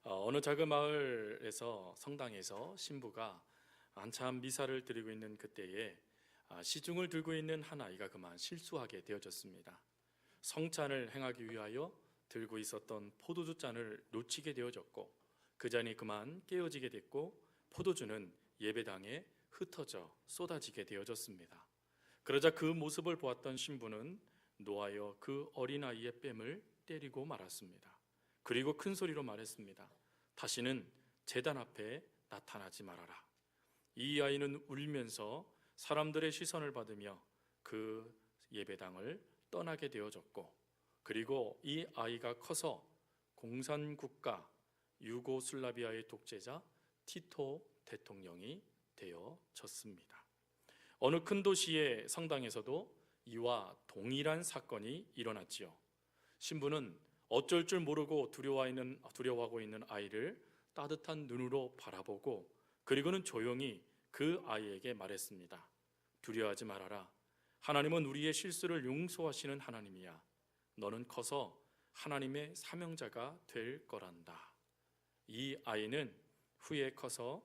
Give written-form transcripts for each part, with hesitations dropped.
어느 작은 마을에서 성당에서 신부가 한참 미사를 드리고 있는 그때에 시중을 들고 있는 한 아이가 그만 실수하게 되어졌습니다. 성찬을 행하기 위하여 들고 있었던 포도주 잔을 놓치게 되어졌고, 그 잔이 그만 깨어지게 됐고, 포도주는 예배당에 흩어져 쏟아지게 되어졌습니다. 그러자 그 모습을 보았던 신부는 노하여 그 어린아이의 뺨을 때리고 말았습니다. 그리고 큰 소리로 말했습니다. 다시는 제단 앞에 나타나지 말아라. 이 아이는 울면서 사람들의 시선을 받으며 그 예배당을 떠나게 되어졌고, 그리고 이 아이가 커서 공산국가 유고슬라비아의 독재자 티토 대통령이 되어졌습니다. 어느 큰 도시의 성당에서도 이와 동일한 사건이 일어났지요. 신부는 어쩔 줄 모르고 두려워하고 있는 아이를 따뜻한 눈으로 바라보고, 그리고는 조용히 그 아이에게 말했습니다. 두려워하지 말아라. 하나님은 우리의 실수를 용서하시는 하나님이야. 너는 커서 하나님의 사명자가 될 거란다. 이 아이는 후에 커서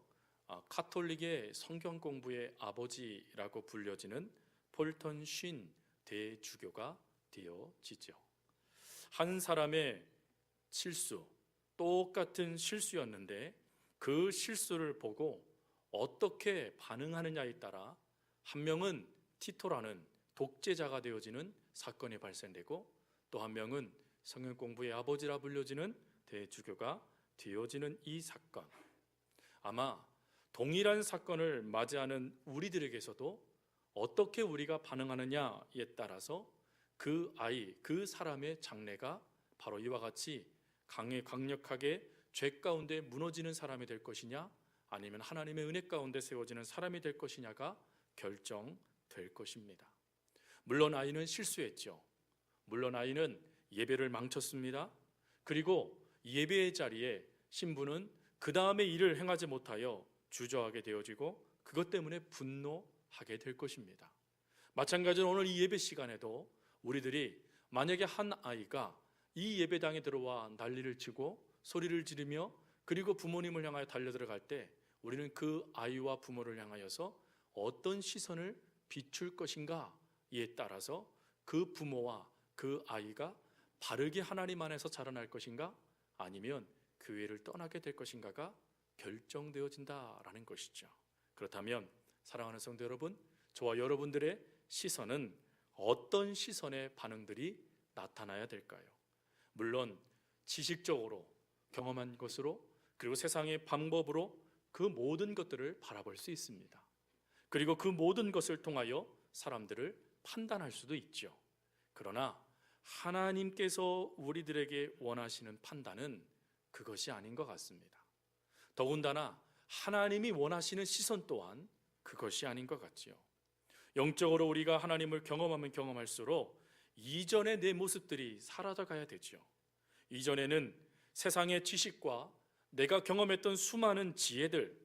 카톨릭의 성경 공부의 아버지라고 불려지는 폴턴 쉰 대주교가 되어지죠. 한 사람의 실수, 똑같은 실수였는데 그 실수를 보고 어떻게 반응하느냐에 따라 한 명은 티토라는 독재자가 되어지는 사건이 발생되고, 또 한 명은 성경 공부의 아버지라 불려지는 대주교가 되어지는 이 사건, 아마 동일한 사건을 맞이하는 우리들에게서도 어떻게 우리가 반응하느냐에 따라서 그 아이, 그 사람의 장래가 바로 이와 같이 강력하게 죄 가운데 무너지는 사람이 될 것이냐, 아니면 하나님의 은혜 가운데 세워지는 사람이 될 것이냐가 결정될 것입니다. 물론 아이는 실수했죠. 물론 아이는 예배를 망쳤습니다. 그리고 예배의 자리에 신부는 그 다음에 일을 행하지 못하여 주저하게 되어지고, 그것 때문에 분노하게 될 것입니다. 마찬가지로 오늘 이 예배 시간에도 우리들이 만약에 한 아이가 이 예배당에 들어와 난리를 치고 소리를 지르며 그리고 부모님을 향하여 달려들어갈 때, 우리는 그 아이와 부모를 향하여서 어떤 시선을 비출 것인가에 따라서 그 부모와 그 아이가 바르게 하나님 안에서 자라날 것인가, 아니면 교회를 떠나게 될 것인가가 결정되어진다라는 것이죠. 그렇다면 사랑하는 성도 여러분, 저와 여러분들의 시선은 어떤 시선의 반응들이 나타나야 될까요? 물론 지식적으로 경험한 것으로, 그리고 세상의 방법으로 그 모든 것들을 바라볼 수 있습니다. 그리고 그 모든 것을 통하여 사람들을 판단할 수도 있죠. 그러나 하나님께서 우리들에게 원하시는 판단은 그것이 아닌 것 같습니다. 더군다나 하나님이 원하시는 시선 또한 그것이 아닌 것 같지요. 영적으로 우리가 하나님을 경험하면 경험할수록 이전의 내 모습들이 사라져 가야 되죠. 이전에는 세상의 지식과 내가 경험했던 수많은 지혜들,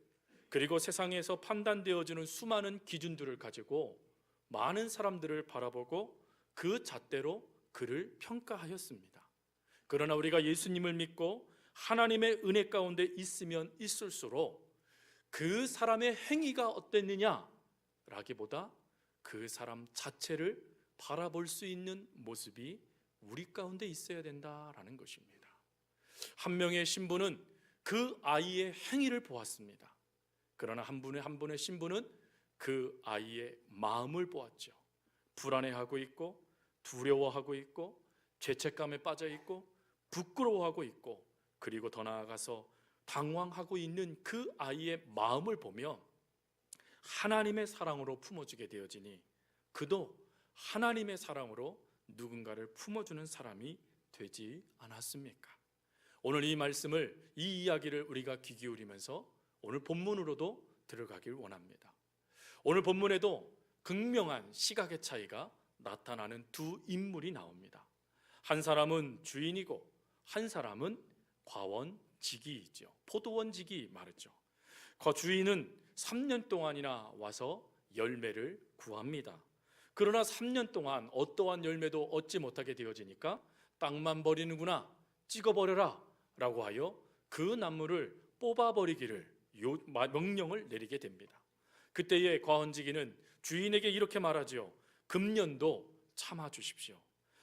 그리고 세상에서 판단되어지는 수많은 기준들을 가지고 많은 사람들을 바라보고 그 잣대로 그를 평가하였습니다. 그러나 우리가 예수님을 믿고 하나님의 은혜 가운데 있으면 있을수록 그 사람의 행위가 어땠느냐라기보다 그 사람 자체를 바라볼 수 있는 모습이 우리 가운데 있어야 된다라는 것입니다. 한 명의 신부는 그 아이의 행위를 보았습니다. 그러나 한 분의 신부는 그 아이의 마음을 보았죠. 불안해하고 있고, 두려워하고 있고, 죄책감에 빠져 있고, 부끄러워하고 있고, 그리고 더 나아가서 당황하고 있는 그 아이의 마음을 보며 하나님의 사랑으로 품어주게 되어지니, 그도 하나님의 사랑으로 누군가를 품어주는 사람이 되지 않았습니까? 오늘 이 말씀을, 이 이야기를 우리가 귀 기울이면서 오늘 본문으로도 들어가길 원합니다. 오늘 본문에도 극명한 시각의 차이가 나타나는 두 인물이 나옵니다. 한 사람은 주인이고 한 사람은 과원직이죠. 포도원직이 말이죠. 그 주인은 3년 동안이나 와서 열매를 구합니다. 그러나 3년 동안 어떠한 열매도 얻지 못하게 되어지니까 땅만 버리는구나, 찍어버려라 라고 하여 그 나무를 뽑아버리기를 명령을 내리게 됩니다. 그때의 과원지기는 주인에게 이렇게 말하지요. 금년도 참아 주십시오.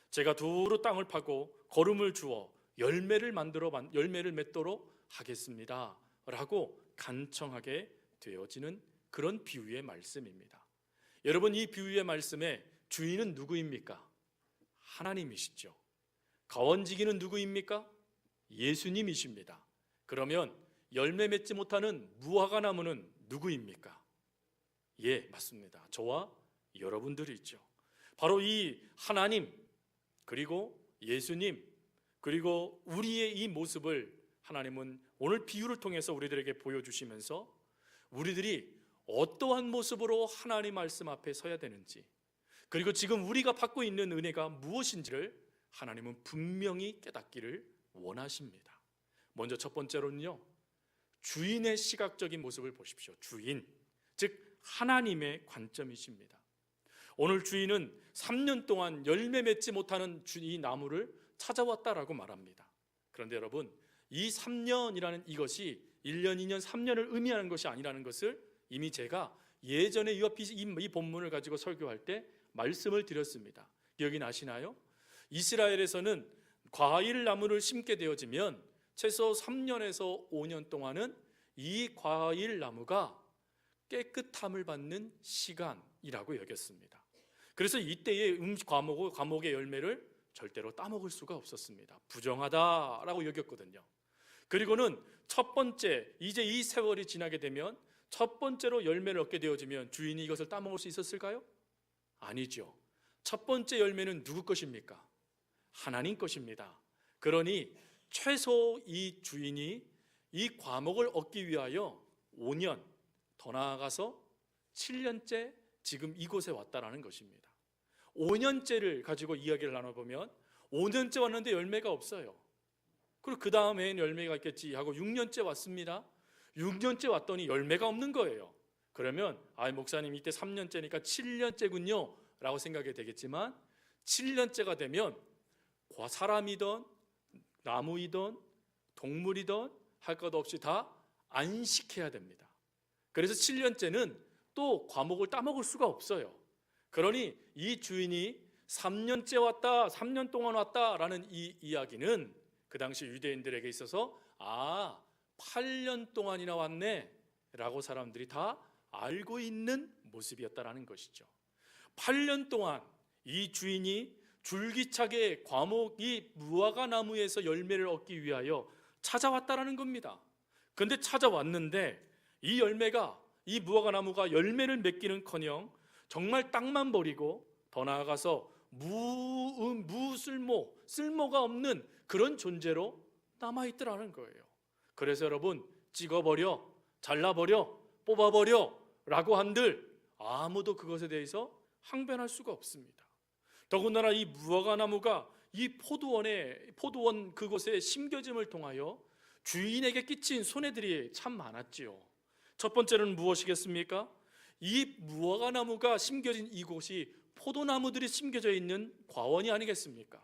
제가 두루 땅을 파고 거름을 주어 열매를 맺도록 하겠습니다 라고 간청하게 되어지는 그런 비유의 말씀입니다. 여러분, 이 비유의 말씀에 주인은 누구입니까? 하나님이시죠. 과원지기는 누구입니까? 예수님이십니다. 그러면 열매 맺지 못하는 무화과 나무는 누구입니까? 예, 맞습니다. 저와 여러분들이죠. 바로 이 하나님, 그리고 예수님, 그리고 우리의 이 모습을 하나님은 오늘 비유를 통해서 우리들에게 보여주시면서 우리들이 어떠한 모습으로 하나님 말씀 앞에 서야 되는지, 그리고 지금 우리가 받고 있는 은혜가 무엇인지를 하나님은 분명히 깨닫기를 원하십니다. 먼저 첫 번째로는요, 주인의 시각적인 모습을 보십시오. 주인, 즉 하나님의 관점이십니다. 오늘 주인은 3년 동안 열매 맺지 못하는 이 나무를 찾아왔다라고 말합니다. 그런데 여러분, 이 3년이라는 이것이 1년, 2년, 3년을 의미하는 것이 아니라는 것을 이미 제가 예전에 이 본문을 가지고 설교할 때 말씀을 드렸습니다. 기억이 나시나요? 이스라엘에서는 과일 나무를 심게 되어지면 최소 3년에서 5년 동안은 이 과일 나무가 깨끗함을 받는 시간이라고 여겼습니다. 그래서 이때의 과목의 열매를 절대로 따먹을 수가 없었습니다. 부정하다라고 여겼거든요. 그리고는 첫 번째, 이제 이 세월이 지나게 되면 첫 번째로 열매를 얻게 되어지면 주인이 이것을 따먹을 수 있었을까요? 아니죠. 첫 번째 열매는 누구 것입니까? 하나님 것입니다. 그러니 최소 이 주인이 이 과목을 얻기 위하여 5년, 더 나아가서 7년째 지금 이곳에 왔다라는 것입니다. 5년째를 가지고 이야기를 나눠보면 5년째 왔는데 열매가 없어요. 그리고 그 다음엔 열매가 있겠지 하고 6년째 왔습니다. 6년째 왔더니 열매가 없는 거예요. 그러면 목사님 이때 3년째니까 7년째군요 라고 생각이 되겠지만, 7년째가 되면 사람이든 나무이든 동물이든 할 것 없이 다 안식해야 됩니다. 그래서 7년째는 또 과목을 따먹을 수가 없어요. 그러니 이 주인이 3년째 왔다, 3년 동안 왔다라는 이 이야기는 그 당시 유대인들에게 있어서 8년 동안이나 왔네 라고 사람들이 다 알고 있는 모습이었다라는 것이죠. 8년 동안 이 주인이 줄기차게 이 무화과 나무에서 열매를 얻기 위하여 찾아왔다라는 겁니다. 그런데 찾아왔는데 이 무화과 나무가 열매를 맺기는커녕 정말 땅만 버리고 더 나아가서 쓸모가 없는 그런 존재로 남아있더라는 거예요. 그래서 여러분, 찍어버려, 잘라버려, 뽑아버려 라고 한들 아무도 그것에 대해서 항변할 수가 없습니다. 더군다나 이 무화과 나무가 이 포도원 그곳에 심겨짐을 통하여 주인에게 끼친 손해들이 참 많았지요. 첫 번째는 무엇이겠습니까? 이 무화과 나무가 심겨진 이곳이 포도나무들이 심겨져 있는 과원이 아니겠습니까?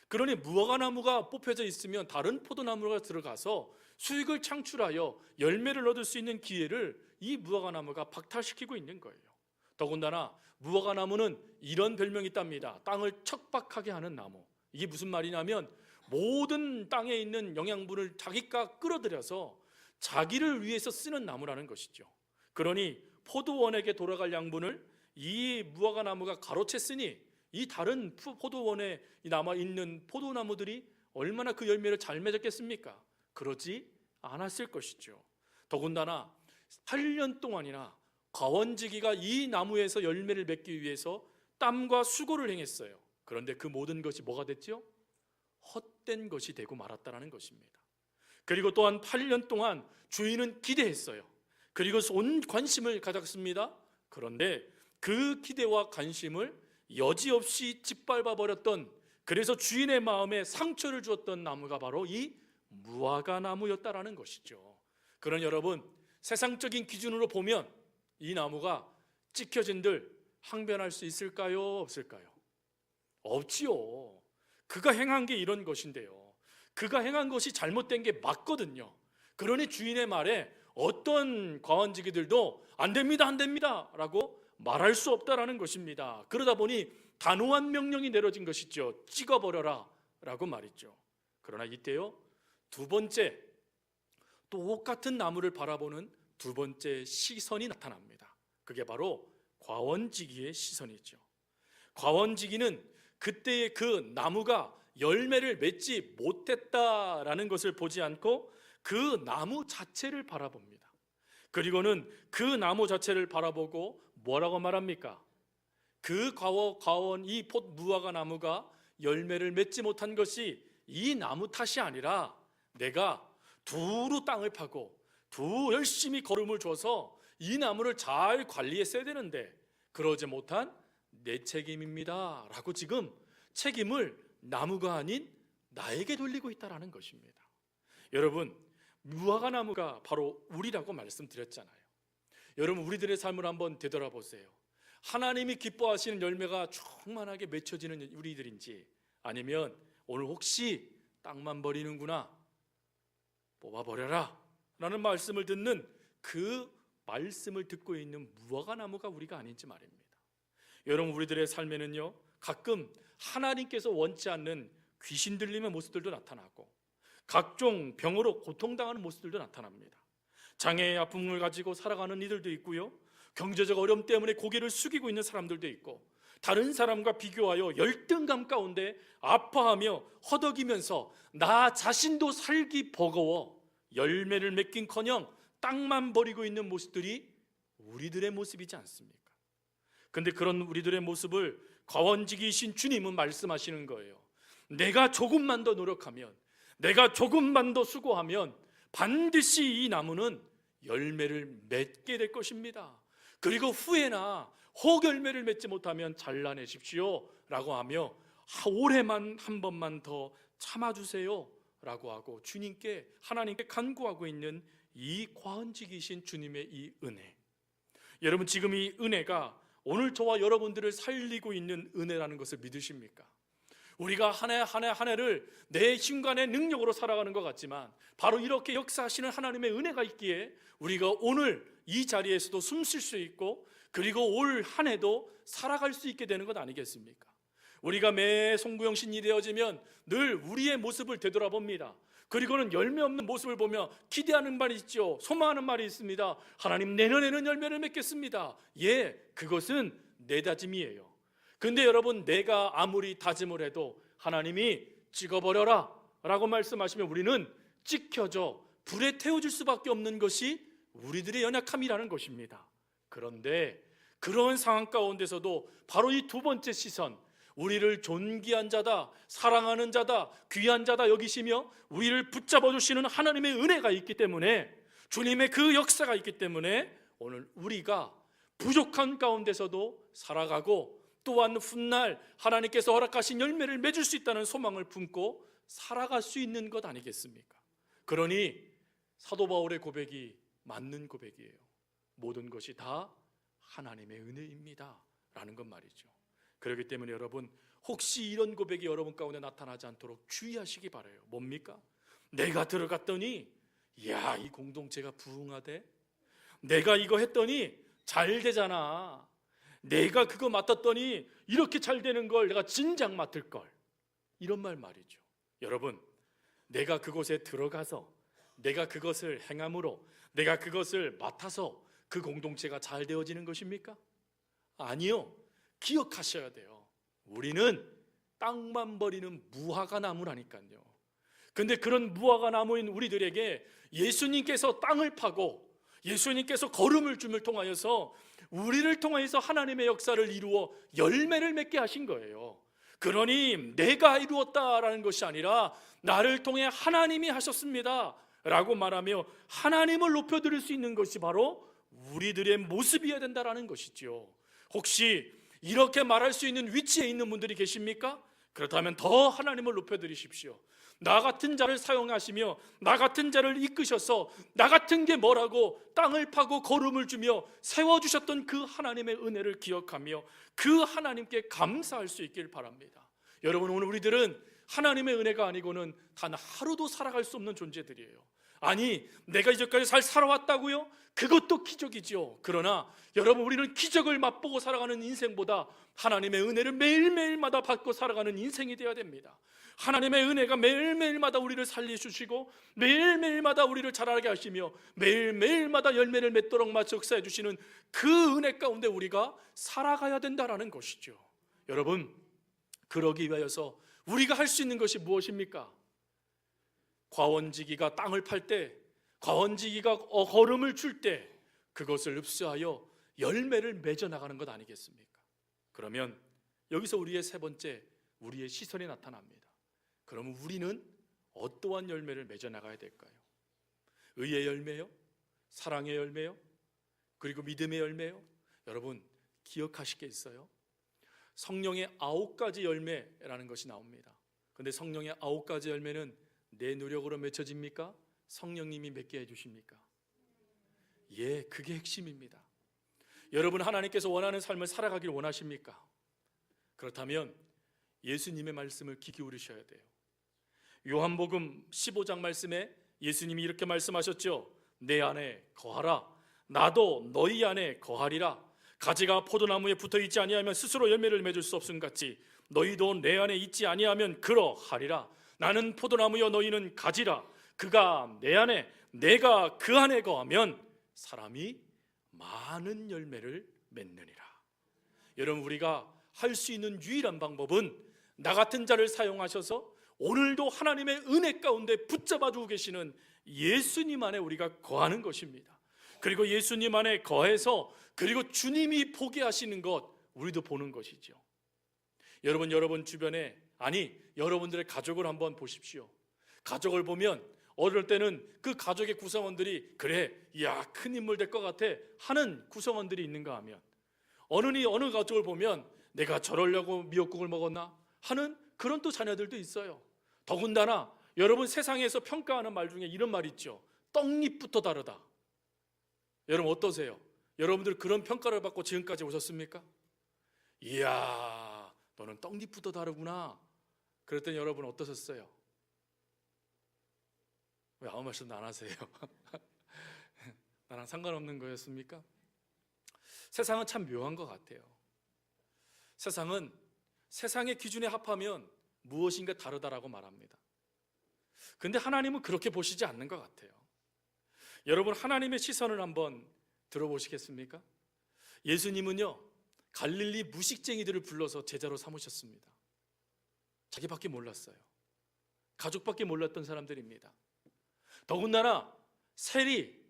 그러니 무화과 나무가 뽑혀져 있으면 다른 포도나무가 들어가서 수익을 창출하여 열매를 얻을 수 있는 기회를 이 무화과 나무가 박탈시키고 있는 거예요. 더군다나 무화과 나무는 이런 별명이 있답니다. 땅을 척박하게 하는 나무. 이게 무슨 말이냐면 모든 땅에 있는 영양분을 자기가 끌어들여서 자기를 위해서 쓰는 나무라는 것이죠. 그러니 포도원에게 돌아갈 양분을 이 무화과 나무가 가로챘으니 이 다른 포도원에 남아있는 포도나무들이 얼마나 그 열매를 잘 맺었겠습니까? 그러지 않았을 것이죠. 더군다나 8년 동안이나 과원지기가 이 나무에서 열매를 맺기 위해서 땀과 수고를 행했어요. 그런데 그 모든 것이 뭐가 됐죠? 헛된 것이 되고 말았다는 것입니다. 그리고 또한 8년 동안 주인은 기대했어요. 그리고 온 관심을 가졌습니다. 그런데 그 기대와 관심을 여지없이 짓밟아 버렸던, 그래서 주인의 마음에 상처를 주었던 나무가 바로 이 무화과 나무였다라는 것이죠. 그런 여러분, 세상적인 기준으로 보면 이 나무가 찍혀진들 항변할 수 있을까요? 없을까요? 없지요. 그가 행한 게 이런 것인데요. 그가 행한 것이 잘못된 게 맞거든요. 그러니 주인의 말에 어떤 과원지기들도 안 됩니다, 안 됩니다 라고 말할 수 없다라는 것입니다. 그러다 보니 단호한 명령이 내려진 것이죠. 찍어버려라 라고 말했죠. 그러나 이때요, 두 번째, 똑같은 나무를 바라보는 두 번째 시선이 나타납니다. 그게 바로 과원지기의 시선이죠. 과원지기는 그때의 그 나무가 열매를 맺지 못했다라는 것을 보지 않고 그 나무 자체를 바라봅니다. 그리고는 그 나무 자체를 바라보고 뭐라고 말합니까? 그 과원 이 무화과 나무가 열매를 맺지 못한 것이 이 나무 탓이 아니라 내가 두루 땅을 파고 열심히 거름을 줘서 이 나무를 잘 관리했어야 되는데 그러지 못한 내 책임입니다 라고 지금 책임을 나무가 아닌 나에게 돌리고 있다는 것입니다. 여러분, 무화과 나무가 바로 우리라고 말씀드렸잖아요. 여러분, 우리들의 삶을 한번 되돌아보세요. 하나님이 기뻐하시는 열매가 충만하게 맺혀지는 우리들인지, 아니면 오늘 혹시 땅만 버리는구나, 뽑아버려라 라는 말씀을 듣는 그 말씀을 듣고 있는 무화과 나무가 우리가 아닌지 말입니다. 여러분, 우리들의 삶에는요, 가끔 하나님께서 원치 않는 귀신 들림의 모습들도 나타나고 각종 병으로 고통당하는 모습들도 나타납니다. 장애의 아픔을 가지고 살아가는 이들도 있고요, 경제적 어려움 때문에 고개를 숙이고 있는 사람들도 있고, 다른 사람과 비교하여 열등감 가운데 아파하며 허덕이면서 나 자신도 살기 버거워 열매를 맺긴커녕 땅만 버리고 있는 모습들이 우리들의 모습이지 않습니까? 근데 그런 우리들의 모습을 과원지기이신 주님은 말씀하시는 거예요. 내가 조금만 더 노력하면, 내가 조금만 더 수고하면 반드시 이 나무는 열매를 맺게 될 것입니다. 그리고 후에나 혹 열매를 맺지 못하면 잘라내십시오 라고 하며 올해만 한 번만 더 참아주세요 라고 하고 주님께, 하나님께 간구하고 있는 이 과원지기이신 주님의 이 은혜, 여러분, 지금 이 은혜가 오늘 저와 여러분들을 살리고 있는 은혜라는 것을 믿으십니까? 우리가 한 해를 내 힘과 내 능력으로 살아가는 것 같지만 바로 이렇게 역사하시는 하나님의 은혜가 있기에 우리가 오늘 이 자리에서도 숨 쉴 수 있고, 그리고 올 한 해도 살아갈 수 있게 되는 것 아니겠습니까? 우리가 매 송구영신이 되어지면 늘 우리의 모습을 되돌아봅니다. 그리고는 열매 없는 모습을 보며 기대하는 말이 있죠. 소망하는 말이 있습니다. 하나님, 내년에는 열매를 맺겠습니다. 예, 그것은 내 다짐이에요. 근데 여러분, 내가 아무리 다짐을 해도 하나님이 찍어버려라 라고 말씀하시면 우리는 찍혀져 불에 태워질 수밖에 없는 것이 우리들의 연약함이라는 것입니다. 그런데 그런 상황 가운데서도 바로 이 두 번째 시선, 우리를 존귀한 자다, 사랑하는 자다, 귀한 자다 여기시며 우리를 붙잡아 주시는 하나님의 은혜가 있기 때문에, 주님의 그 역사가 있기 때문에 오늘 우리가 부족한 가운데서도 살아가고, 또한 훗날 하나님께서 허락하신 열매를 맺을 수 있다는 소망을 품고 살아갈 수 있는 것 아니겠습니까? 그러니 사도 바울의 고백이 맞는 고백이에요. 모든 것이 다 하나님의 은혜입니다 라는 것 말이죠. 그렇기 때문에 여러분, 혹시 이런 고백이 여러분 가운데 나타나지 않도록 주의하시기 바라요. 뭡니까? 내가 들어갔더니 야, 이 공동체가 부흥하대, 내가 이거 했더니 잘 되잖아, 내가 그거 맡았더니 이렇게 잘 되는 걸 내가 진작 맡을 걸, 이런 말이죠. 여러분, 내가 그곳에 들어가서 내가 그것을 행함으로, 내가 그것을 맡아서 그 공동체가 잘 되어지는 것입니까? 아니요. 기억하셔야 돼요. 우리는 땅만 버리는 무화과 나무라니까요. 근데 그런 무화과 나무인 우리들에게 예수님께서 땅을 파고 예수님께서 거름을 줌을 통하여서 우리를 통하여서 하나님의 역사를 이루어 열매를 맺게 하신 거예요. 그러니 내가 이루었다라는 것이 아니라 나를 통해 하나님이 하셨습니다 라고 말하며 하나님을 높여드릴 수 있는 것이 바로 우리들의 모습이어야 된다는 것이죠. 혹시 이렇게 말할 수 있는 위치에 있는 분들이 계십니까? 그렇다면 더 하나님을 높여드리십시오. 나 같은 자를 사용하시며 나 같은 자를 이끄셔서 나 같은 게 뭐라고 땅을 파고 거름을 주며 세워주셨던 그 하나님의 은혜를 기억하며 그 하나님께 감사할 수 있길 바랍니다. 여러분, 오늘 우리들은 하나님의 은혜가 아니고는 단 하루도 살아갈 수 없는 존재들이에요. 아니, 내가 이제까지 잘 살아왔다고요? 그것도 기적이죠. 그러나 여러분, 우리는 기적을 맛보고 살아가는 인생보다 하나님의 은혜를 매일매일마다 받고 살아가는 인생이 되어야 됩니다. 하나님의 은혜가 매일매일마다 우리를 살려주시고 매일매일마다 우리를 자라게 하시며 매일매일마다 열매를 맺도록 역사해 주시는 그 은혜 가운데 우리가 살아가야 된다는 것이죠. 여러분, 그러기 위하여서 우리가 할 수 있는 것이 무엇입니까? 과원지기가 땅을 팔 때, 과원지기가 거름을 줄 때 그것을 흡수하여 열매를 맺어나가는 것 아니겠습니까? 그러면 여기서 우리의 세 번째, 우리의 시선이 나타납니다. 그러면 우리는 어떠한 열매를 맺어나가야 될까요? 의의 열매요? 사랑의 열매요? 그리고 믿음의 열매요? 여러분, 기억하실 게 있어요. 성령의 9가지 열매라는 것이 나옵니다. 그런데 성령의 9가지 열매는 내 노력으로 맺혀집니까? 성령님이 맺게 해주십니까? 예, 그게 핵심입니다. 여러분, 하나님께서 원하는 삶을 살아가길 원하십니까? 그렇다면 예수님의 말씀을 귀 기울이셔야 돼요. 요한복음 15장 말씀에 예수님이 이렇게 말씀하셨죠. 내 안에 거하라, 나도 너희 안에 거하리라. 가지가 포도나무에 붙어있지 아니하면 스스로 열매를 맺을 수 없음 같이 너희도 내 안에 있지 아니하면 그러하리라. 나는 포도나무여 너희는 가지라. 그가 내 안에, 내가 그 안에 거하면 사람이 많은 열매를 맺느니라. 여러분, 우리가 할 수 있는 유일한 방법은 나 같은 자를 사용하셔서 오늘도 하나님의 은혜 가운데 붙잡아 두고 계시는 예수님 안에 우리가 거하는 것입니다. 그리고 예수님 안에 거해서 그리고 주님이 보게 하시는 것 우리도 보는 것이죠. 여러분 주변에, 아니 여러분들의 가족을 한번 보십시오. 가족을 보면 어떨 때는 그 가족의 구성원들이 그래, 야, 큰 인물 될 것 같아 하는 구성원들이 있는가 하면 어느 가족을 보면 내가 저러려고 미역국을 먹었나 하는 그런 또 자녀들도 있어요. 더군다나 여러분, 세상에서 평가하는 말 중에 이런 말 있죠. 떡잎부터 다르다. 여러분 어떠세요? 여러분들 그런 평가를 받고 지금까지 오셨습니까? 이야, 너는 떡잎부터 다르구나. 그랬더니 여러분 어떠셨어요? 왜 아무 말씀도 안 하세요? 나랑 상관없는 거였습니까? 세상은 참 묘한 것 같아요. 세상은 세상의 기준에 합하면 무엇인가 다르다라고 말합니다. 근데 하나님은 그렇게 보시지 않는 것 같아요. 여러분, 하나님의 시선을 한번 들어보시겠습니까? 예수님은요, 갈릴리 무식쟁이들을 불러서 제자로 삼으셨습니다. 자기밖에 몰랐어요. 가족밖에 몰랐던 사람들입니다. 더군다나 세리,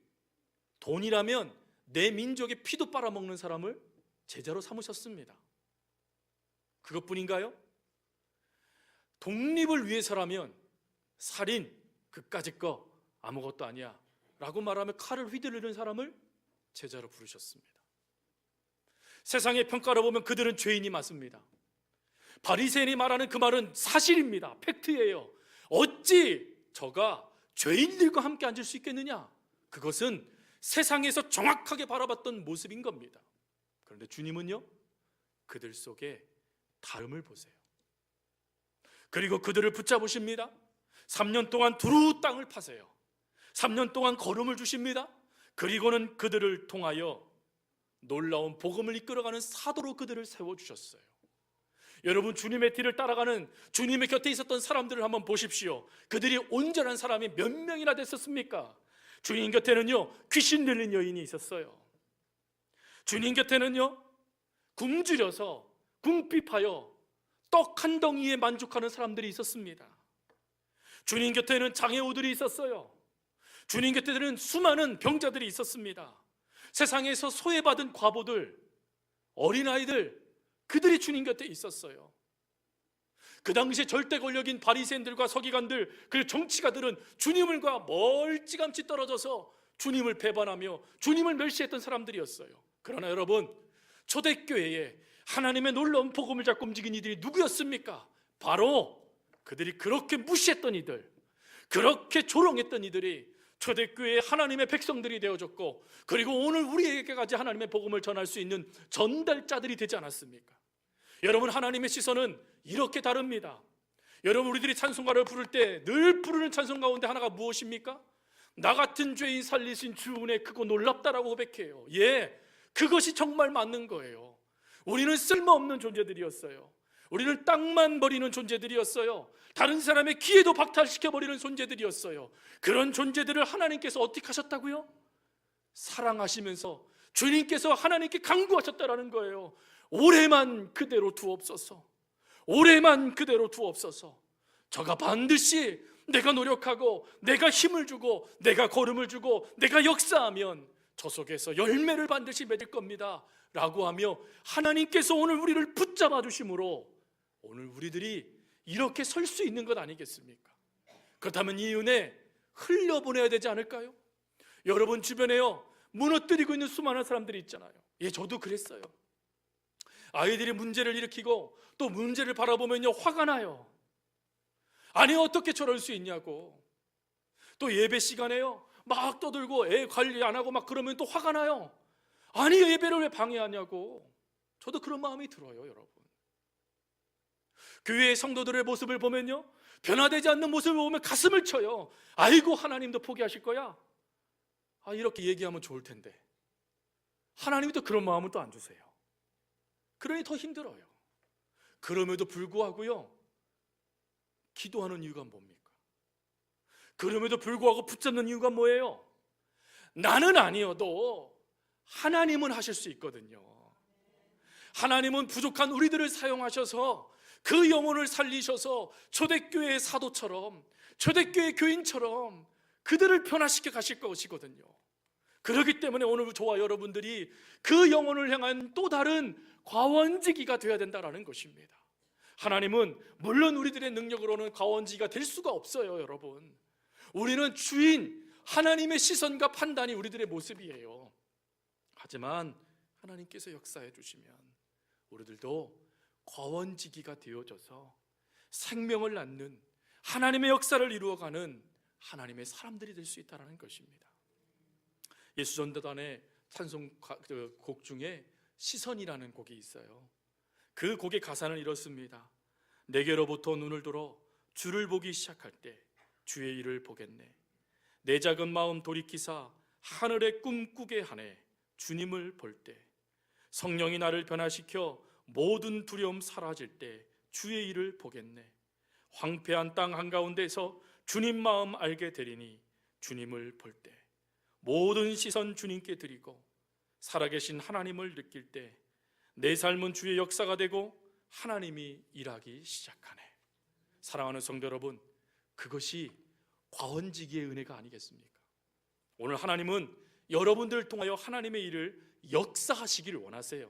돈이라면 내 민족의 피도 빨아먹는 사람을 제자로 삼으셨습니다. 그것뿐인가요? 독립을 위해서라면 살인, 그까짓 거 아무것도 아니야 라고 말하며 칼을 휘두르는 사람을 제자로 부르셨습니다. 세상의 평가로 보면 그들은 죄인이 맞습니다. 바리새인이 말하는 그 말은 사실입니다. 팩트예요. 어찌 저가 죄인들과 함께 앉을 수 있겠느냐? 그것은 세상에서 정확하게 바라봤던 모습인 겁니다. 그런데 주님은요, 그들 속에 다름을 보세요. 그리고 그들을 붙잡으십니다. 3년 동안 두루 땅을 파세요. 3년 동안 걸음을 주십니다. 그리고는 그들을 통하여 놀라운 복음을 이끌어가는 사도로 그들을 세워주셨어요. 여러분, 주님의 뒤를 따라가는 주님의 곁에 있었던 사람들을 한번 보십시오. 그들이 온전한 사람이 몇 명이나 됐었습니까? 주님 곁에는요, 귀신 들린 여인이 있었어요. 주님 곁에는요, 굶주려서 궁핍하여 떡 한 덩이에 만족하는 사람들이 있었습니다. 주님 곁에는 장애우들이 있었어요. 주님 곁에는 수많은 병자들이 있었습니다. 세상에서 소외받은 과부들, 어린아이들, 그들이 주님 곁에 있었어요. 그 당시에 절대 권력인 바리새인들과 서기관들, 그리고 정치가들은 주님과 멀찌감치 떨어져서 주님을 배반하며 주님을 멸시했던 사람들이었어요. 그러나 여러분, 초대교회에 하나님의 놀라운 복음을 잡고 움직인 이들이 누구였습니까? 바로 그들이 그렇게 무시했던 이들, 그렇게 조롱했던 이들이 초대교회의 하나님의 백성들이 되어졌고, 그리고 오늘 우리에게까지 하나님의 복음을 전할 수 있는 전달자들이 되지 않았습니까? 여러분, 하나님의 시선은 이렇게 다릅니다. 여러분, 우리들이 찬송가를 부를 때 늘 부르는 찬송 가운데 하나가 무엇입니까? 나 같은 죄인 살리신 주 은혜 크고 놀랍다라고 고백해요. 예, 그것이 정말 맞는 거예요. 우리는 쓸모없는 존재들이었어요. 우리는 땅만 버리는 존재들이었어요. 다른 사람의 기회도 박탈시켜버리는 존재들이었어요. 그런 존재들을 하나님께서 어떻게 하셨다고요? 사랑하시면서 주님께서 하나님께 간구하셨다라는 거예요. 올해만 그대로 두옵소서. 올해만 그대로 두옵소서. 저가 반드시 내가 노력하고 내가 힘을 주고 내가 걸음을 주고 내가 역사하면 저 속에서 열매를 반드시 맺을 겁니다 라고 하며 하나님께서 오늘 우리를 붙잡아 주심으로 오늘 우리들이 이렇게 설 수 있는 것 아니겠습니까? 그렇다면 이 은혜 흘려보내야 되지 않을까요? 여러분 주변에요, 무너뜨리고 있는 수많은 사람들이 있잖아요. 예, 저도 그랬어요. 아이들이 문제를 일으키고 또 문제를 바라보면요 화가 나요. 아니 어떻게 저럴 수 있냐고. 또 예배 시간에요 막 떠들고 애 관리 안 하고 막 그러면 또 화가 나요. 아니 예배를 왜 방해하냐고. 저도 그런 마음이 들어요. 여러분, 교회의 성도들의 모습을 보면요, 변화되지 않는 모습을 보면 가슴을 쳐요. 아이고 하나님도 포기하실 거야? 아, 이렇게 얘기하면 좋을 텐데 하나님이 또 그런 마음은 또 안 주세요. 그러니 더 힘들어요. 그럼에도 불구하고요, 기도하는 이유가 뭡니까? 그럼에도 불구하고 붙잡는 이유가 뭐예요? 나는 아니어도 하나님은 하실 수 있거든요. 하나님은 부족한 우리들을 사용하셔서 그 영혼을 살리셔서 초대교회의 사도처럼, 초대교회 교인처럼 그들을 변화시켜 가실 것이거든요. 그렇기 때문에 오늘 저와 여러분들이 그 영혼을 향한 또 다른 과원지기가 되어야 된다는 것입니다. 하나님은 물론 우리들의 능력으로는 과원지기가 될 수가 없어요. 여러분, 우리는 주인 하나님의 시선과 판단이 우리들의 모습이에요. 하지만 하나님께서 역사해 주시면 우리들도 과원지기가 되어져서 생명을 낳는 하나님의 역사를 이루어가는 하나님의 사람들이 될 수 있다는 것입니다. 예수전도단의 찬송곡 중에 시선이라는 곡이 있어요. 그 곡의 가사는 이렇습니다. 내게로부터 눈을 들어 주를 보기 시작할 때 주의 일을 보겠네. 내 작은 마음 돌이키사 하늘의 꿈꾸게 하네. 주님을 볼 때 성령이 나를 변화시켜 모든 두려움 사라질 때 주의 일을 보겠네. 황폐한 땅 한가운데서 주님 마음 알게 되리니 주님을 볼 때 모든 시선 주님께 드리고 살아계신 하나님을 느낄 때 내 삶은 주의 역사가 되고 하나님이 일하기 시작하네. 사랑하는 성도 여러분, 그것이 과원지기의 은혜가 아니겠습니까? 오늘 하나님은 여러분들을 통하여 하나님의 일을 역사하시기를 원하세요.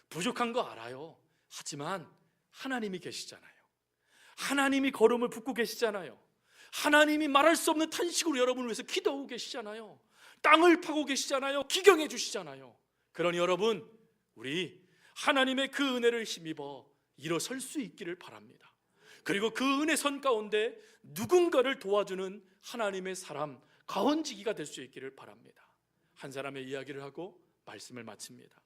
부족한 거 알아요. 하지만 하나님이 계시잖아요. 하나님이 걸음을 붓고 계시잖아요. 하나님이 말할 수 없는 탄식으로 여러분을 위해서 기도하고 계시잖아요. 땅을 파고 계시잖아요. 기경해 주시잖아요. 그러니 여러분, 우리 하나님의 그 은혜를 힘입어 일어설 수 있기를 바랍니다. 그리고 그 은혜 선 가운데 누군가를 도와주는 하나님의 사람, 가원지기가 될 수 있기를 바랍니다. 한 사람의 이야기를 하고 말씀을 마칩니다.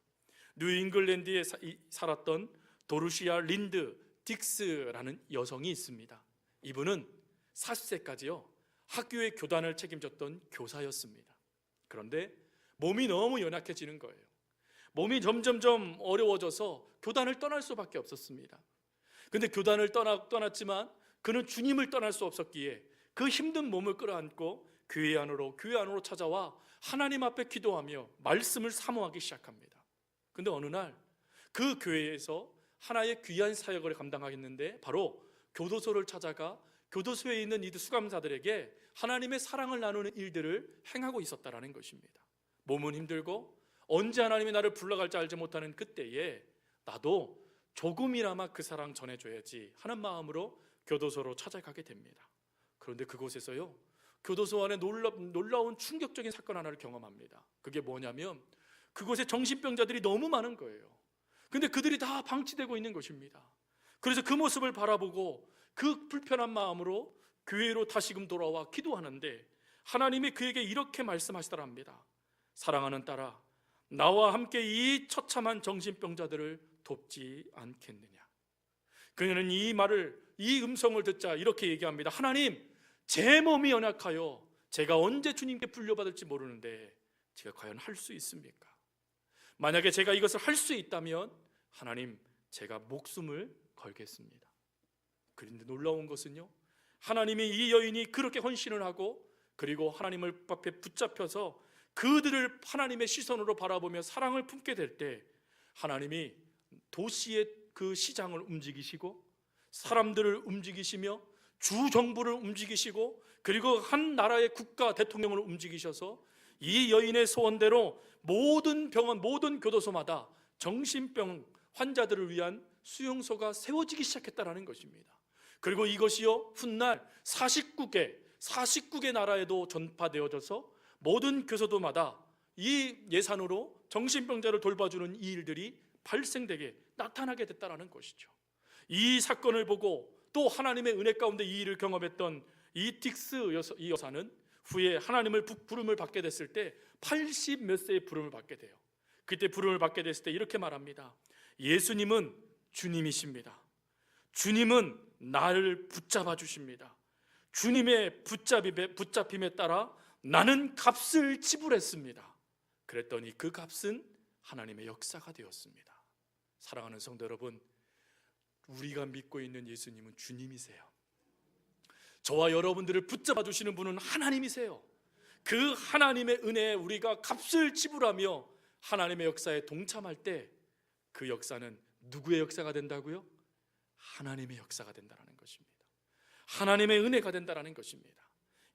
뉴잉글랜드에 살았던 도르시아 린드 딕스라는 여성이 있습니다. 이분은 40세까지요 학교의 교단을 책임졌던 교사였습니다. 그런데 몸이 너무 연약해지는 거예요. 몸이 점점점 어려워져서 교단을 떠날 수밖에 없었습니다. 근데 교단을 떠났지만 그는 주님을 떠날 수 없었기에 그 힘든 몸을 끌어안고 교회 안으로 찾아와 하나님 앞에 기도하며 말씀을 사모하기 시작합니다. 근데 어느 날 그 교회에서 하나의 귀한 사역을 감당하겠는데 바로 교도소를 찾아가 교도소에 있는 이 수감자들에게 하나님의 사랑을 나누는 일들을 행하고 있었다라는 것입니다. 몸은 힘들고 언제 하나님이 나를 불러갈지 알지 못하는 그때에 나도 조금이나마 그 사랑 전해줘야지 하는 마음으로 교도소로 찾아가게 됩니다. 그런데 그곳에서요 교도소 안에 놀라운 충격적인 사건 하나를 경험합니다. 그게 뭐냐면 그곳에 정신병자들이 너무 많은 거예요. 근데 그들이 다 방치되고 있는 것입니다. 그래서 그 모습을 바라보고 그 불편한 마음으로 교회로 다시금 돌아와 기도하는데 하나님이 그에게 이렇게 말씀하시더랍니다. 사랑하는 딸아, 나와 함께 이 처참한 정신병자들을 돕지 않겠느냐. 그녀는 이 음성을 듣자 이렇게 얘기합니다. 하나님, 제 몸이 연약하여 제가 언제 주님께 불려받을지 모르는데 제가 과연 할 수 있습니까? 만약에 제가 이것을 할 수 있다면 하나님, 제가 목숨을 걸겠습니다. 그런데 놀라운 것은요, 하나님이 이 여인이 그렇게 헌신을 하고 그리고 하나님을 앞에 붙잡혀서 그들을 하나님의 시선으로 바라보며 사랑을 품게 될 때 하나님이 도시의 그 시장을 움직이시고 사람들을 움직이시며 주 정부를 움직이시고 그리고 한 나라의 국가 대통령을 움직이셔서 이 여인의 소원대로 모든 병원, 모든 교도소마다 정신병 환자들을 위한 수용소가 세워지기 시작했다는 것입니다. 그리고 이것이요, 훗날 49개 나라에도 전파되어져서 모든 교도소마다 이 예산으로 정신병자를 돌봐주는 이 일들이 발생되게 나타나게 됐다는 것이죠. 이 사건을 보고 또 하나님의 은혜 가운데 이 일을 경험했던 이 딕스 이 여사는 후에 하나님을 부름을 받게 됐을 때 80 몇 세의 부름을 받게 돼요. 그때 부름을 받게 됐을 때 이렇게 말합니다. 예수님은 주님이십니다. 주님은 나를 붙잡아 주십니다. 주님의 붙잡힘에 따라 나는 값을 지불했습니다. 그랬더니 그 값은 하나님의 역사가 되었습니다. 사랑하는 성도 여러분, 우리가 믿고 있는 예수님은 주님이세요. 저와 여러분들을 붙잡아 주시는 분은 하나님이세요. 그 하나님의 은혜에 우리가 값을 지불하며 하나님의 역사에 동참할 때 그 역사는 누구의 역사가 된다고요? 하나님의 역사가 된다는 것입니다. 하나님의 은혜가 된다는 것입니다.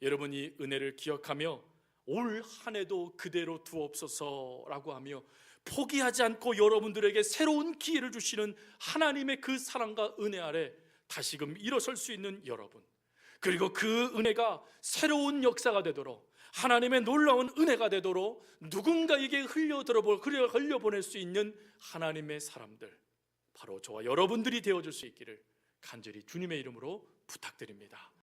여러분이 은혜를 기억하며 올 한 해도 그대로 두옵소서라고 하며 포기하지 않고 여러분들에게 새로운 기회를 주시는 하나님의 그 사랑과 은혜 아래 다시금 일어설 수 있는 여러분, 그리고 그 은혜가 새로운 역사가 되도록 하나님의 놀라운 은혜가 되도록 누군가에게 흘려보낼 수 있는 하나님의 사람들, 바로 저와 여러분들이 되어줄 수 있기를 간절히 주님의 이름으로 부탁드립니다.